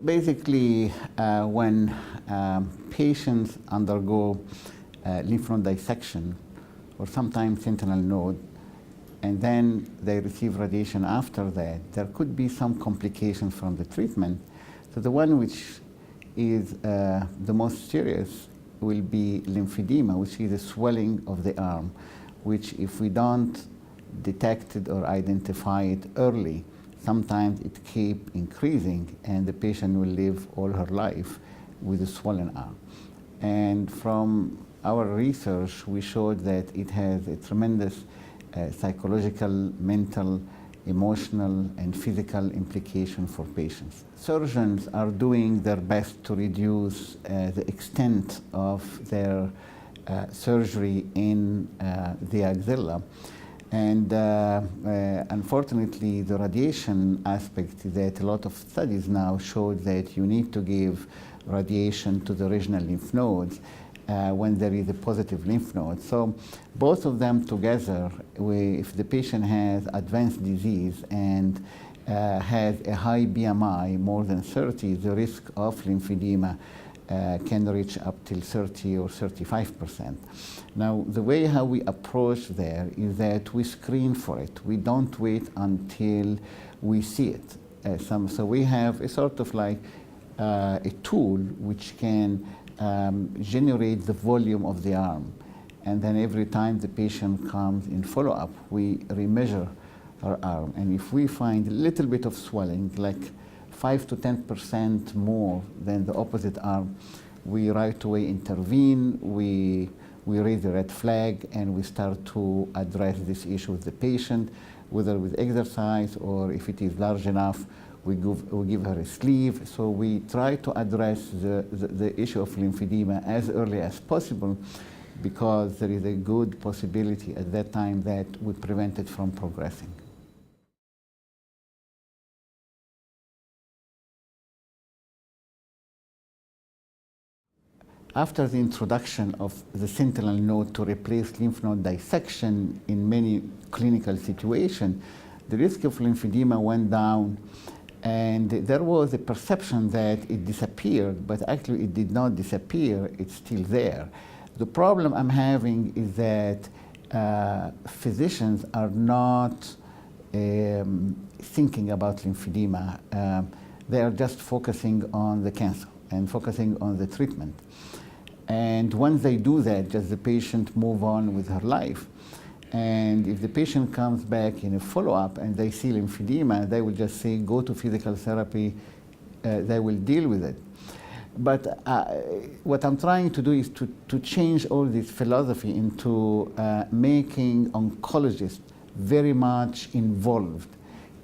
Basically, when patients undergo lymph node dissection or sometimes sentinel node, and then they receive radiation after that, there could be some complications from the treatment. So the one which is the most serious will be lymphedema, which is a swelling of the arm, which if we don't detect it or identify it early, sometimes it keeps increasing and the patient will live all her life with a swollen arm. And from our research, we showed that it has a tremendous psychological, mental, emotional, and physical implication for patients. Surgeons are doing their best to reduce the extent of their surgery in the axilla. And unfortunately, the radiation aspect that a lot of studies now show that you need to give radiation to the regional lymph nodes when there is a positive lymph node. So both of them together, if the patient has advanced disease and has a high BMI, more than 30, the risk of lymphedema can reach up till 30 or 35%. Now, the way how we approach there is that we screen for it. We don't wait until we see it. So we have a sort of like a tool which can generate the volume of the arm. And then every time the patient comes in follow-up, we remeasure her arm. And if we find a little bit of swelling, like 5 to 10% more than the opposite arm, we right away intervene, we raise the red flag, and we start to address this issue with the patient, whether with exercise or if it is large enough, we give her a sleeve. So we try to address the issue of lymphedema as early as possible, because there is a good possibility at that time that we prevent it from progressing. After the introduction of the sentinel node to replace lymph node dissection in many clinical situations, the risk of lymphedema went down, and there was a perception that it disappeared, but actually it did not disappear, it's still there. The problem I'm having is that physicians are not thinking about lymphedema. They are just focusing on the cancer and focusing on the treatment. And once they do that, just the patient move on with her life. And if the patient comes back in a follow-up and they see lymphedema, they will just say, go to physical therapy, they will deal with it. But what I'm trying to do is to change all this philosophy into making oncologists very much involved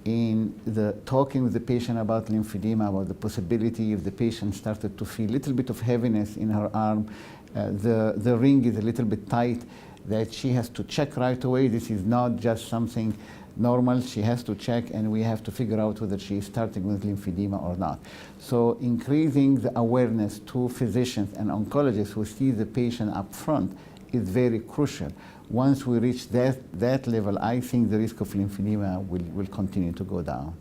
in the talking with the patient about lymphedema, about the possibility if the patient started to feel a little bit of heaviness in her arm, the ring is a little bit tight, that she has to check right away. This is not just something normal. She has to check, and we have to figure out whether she is starting with lymphedema or not. So increasing the awareness to physicians and oncologists who see the patient up front is very crucial. Once we reach that level, I think the risk of lymphedema will continue to go down.